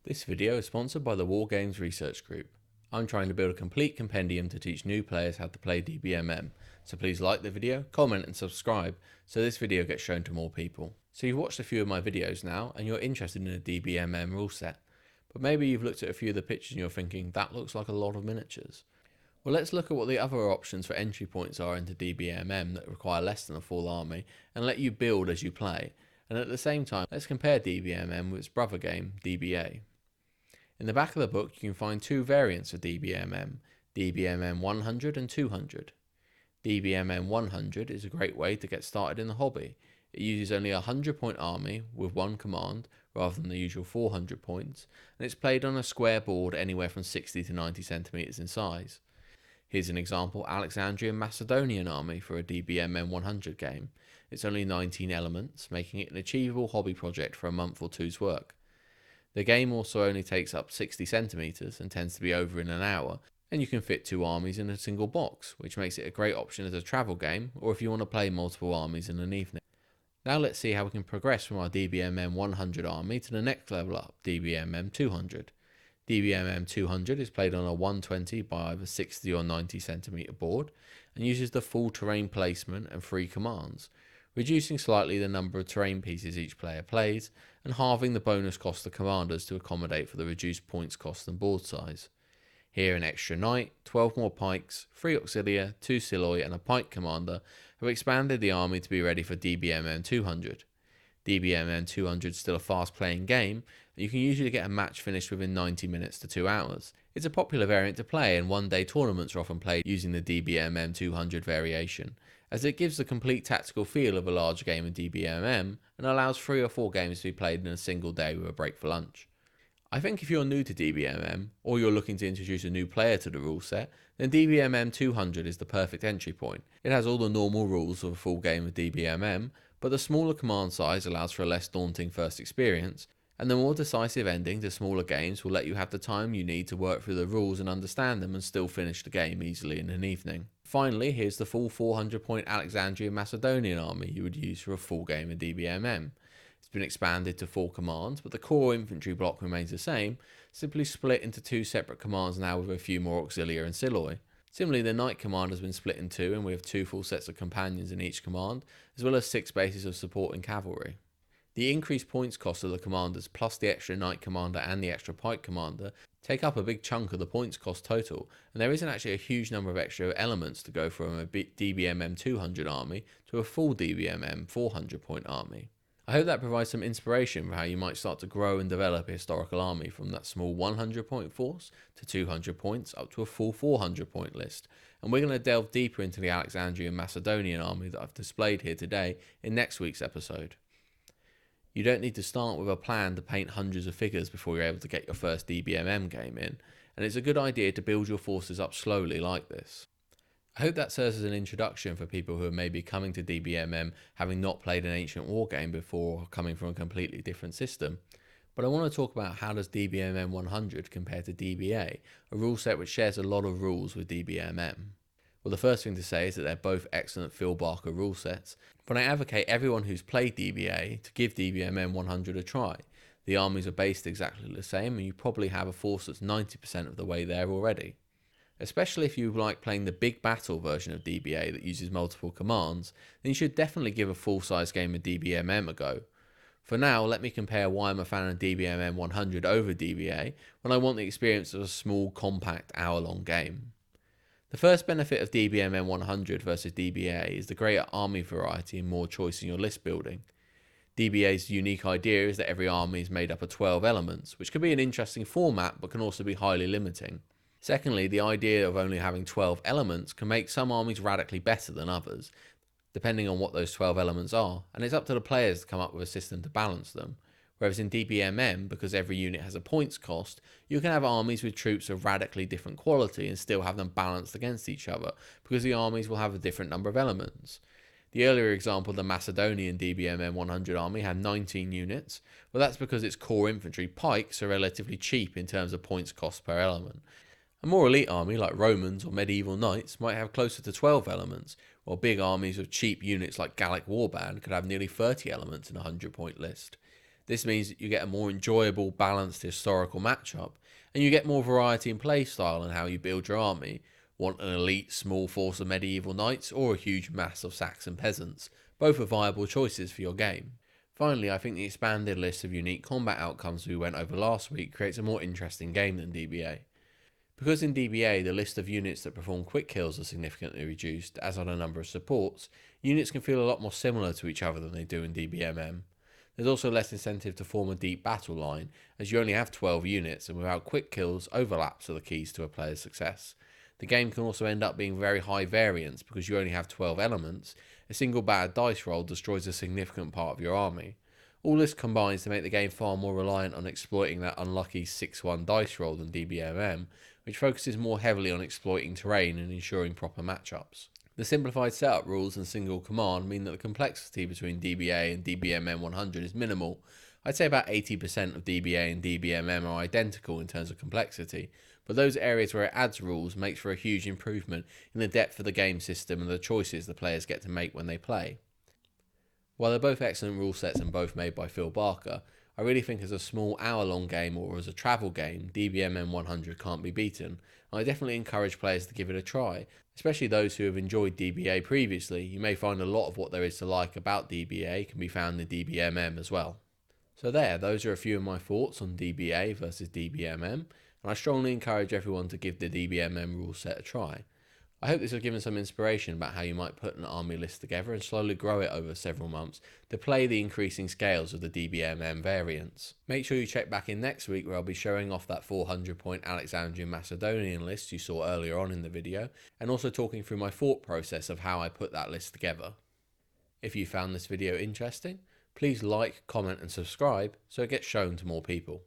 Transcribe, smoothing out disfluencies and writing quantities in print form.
This video is sponsored by the War Games Research Group. I'm trying to build a complete compendium to teach new players how to play DBMM, so please like the video, comment and subscribe so this video gets shown to more people. So you've watched a few of my videos now and you're interested in a DBMM rule set, but maybe you've looked at a few of the pictures and you're thinking that looks like a lot of miniatures. Well, let's look at what the other options for entry points are into DBMM that require less than a full army and let you build as you play, and at the same time let's compare DBMM with its brother game DBA. In the back of the book you can find two variants of DBMM, DBMM 100 and 200. DBMM 100 is a great way to get started in the hobby. It uses only a 100-point army with one command rather than the usual 400 points, and it's played on a square board anywhere from 60 to 90 centimeters in size. Here's an example Alexandrian Macedonian army for a DBMM 100 game. It's only 19 elements, making it an achievable hobby project for a month or two's work. The game also only takes up 60 centimeters and tends to be over in an hour, and you can fit two armies in a single box, which makes it a great option as a travel game or if you want to play multiple armies in an evening. Now let's see how we can progress from our DBMM 100 army to the next level up, DBMM 200. DBMM 200 is played on a 120 by either 60 or 90 centimeter board and uses the full terrain placement and 3 commands, reducing slightly the number of terrain pieces each player plays and halving the bonus cost of commanders to accommodate for the reduced points cost and board size. Here an extra knight, 12 more pikes, 3 auxilia, 2 siloi and a pike commander have expanded the army to be ready for DBMM 200. DBMM 200 is still a fast playing game, and you can usually get a match finished within 90 minutes to 2 hours. It's a popular variant to play and one-day tournaments are often played using the DBMM 200 variation, as it gives the complete tactical feel of a large game of DBMM and allows 3 or 4 games to be played in a single day with a break for lunch. I think if you're new to DBMM, or you're looking to introduce a new player to the rule set, then DBMM 200 is the perfect entry point. It has all the normal rules of a full game of DBMM, but the smaller command size allows for a less daunting first experience, and the more decisive ending to smaller games will let you have the time you need to work through the rules and understand them and still finish the game easily in an evening. Finally, here's the full 400-point Alexandrian Macedonian army you would use for a full game of DBMM. It's been expanded to 4 commands, but the core infantry block remains the same, simply split into 2 separate commands now with a few more auxilia and siloi. Similarly, the knight command has been split in 2 and we have 2 full sets of companions in each command, as well as 6 bases of support and cavalry. The increased points cost of the commanders plus the extra knight commander and the extra pike commander take up a big chunk of the points cost total, and there isn't actually a huge number of extra elements to go from a DBMM 200 army to a full DBMM 400 point army. I hope that provides some inspiration for how you might start to grow and develop a historical army from that small 100 point force to 200 points up to a full 400 point list, and we're going to delve deeper into the Alexandrian Macedonian army that I've displayed here today in next week's episode. You don't need to start with a plan to paint hundreds of figures before you're able to get your first DBMM game in, and it's a good idea to build your forces up slowly like this. I hope that serves as an introduction for people who are maybe coming to DBMM having not played an ancient war game before or coming from a completely different system. But I want to talk about how does DBMM 100 compare to DBA, a rule set which shares a lot of rules with DBMM. Well, the first thing to say is that they're both excellent Phil Barker rule sets, but I advocate everyone who's played DBA to give DBMM 100 a try. The armies are based exactly the same and you probably have a force that's 90% of the way there already. Especially if you like playing the big battle version of DBA that uses multiple commands, then you should definitely give a full-size game of DBMM a go. For now, let me compare why I'm a fan of DBMM 100 over DBA when I want the experience of a small, compact, hour-long game. The first benefit of DBMM 100 versus DBA is the greater army variety and more choice in your list building. DBA's unique idea is that every army is made up of 12 elements, which can be an interesting format but can also be highly limiting. Secondly, the idea of only having 12 elements can make some armies radically better than others, depending on what those 12 elements are, and it's up to the players to come up with a system to balance them. Whereas in DBMM, because every unit has a points cost, you can have armies with troops of radically different quality and still have them balanced against each other, because the armies will have a different number of elements. The earlier example, the Macedonian DBMM 100 army had 19 units, but that's because its core infantry pikes are relatively cheap in terms of points cost per element. A more elite army like Romans or medieval knights might have closer to 12 elements, while big armies of cheap units like Gallic Warband could have nearly 30 elements in a 100-point list. This means that you get a more enjoyable, balanced historical matchup, and you get more variety in playstyle and how you build your army. Want an elite small force of medieval knights or a huge mass of Saxon peasants? Both are viable choices for your game. Finally, I think the expanded list of unique combat outcomes we went over last week creates a more interesting game than DBA. Because in DBA the list of units that perform quick kills are significantly reduced, as are the number of supports, units can feel a lot more similar to each other than they do in DBMM. There's also less incentive to form a deep battle line, as you only have 12 units, and without quick kills, overlaps are the keys to a player's success. The game can also end up being very high variance because you only have 12 elements. A single bad dice roll destroys a significant part of your army. All this combines to make the game far more reliant on exploiting that unlucky 6-1 dice roll than DBMM, which focuses more heavily on exploiting terrain and ensuring proper matchups. The simplified setup rules and single command mean that the complexity between DBA and DBMM 100 is minimal. I'd say about 80% of DBA and DBMM are identical in terms of complexity, but those areas where it adds rules makes for a huge improvement in the depth of the game system and the choices the players get to make when they play. While they're both excellent rule sets and both made by Phil Barker, I really think as a small hour-long game or as a travel game, DBMM 100 can't be beaten, and I definitely encourage players to give it a try, especially those who have enjoyed DBA previously. You may find a lot of what there is to like about DBA can be found in DBMM as well. So those are a few of my thoughts on DBA versus DBMM, and I strongly encourage everyone to give the DBMM rule set a try. I hope this has given some inspiration about how you might put an army list together and slowly grow it over several months to play the increasing scales of the DBMM variants. Make sure you check back in next week where I'll be showing off that 400 point Alexandrian Macedonian list you saw earlier on in the video, and also talking through my thought process of how I put that list together. If you found this video interesting, please like, comment and subscribe so it gets shown to more people.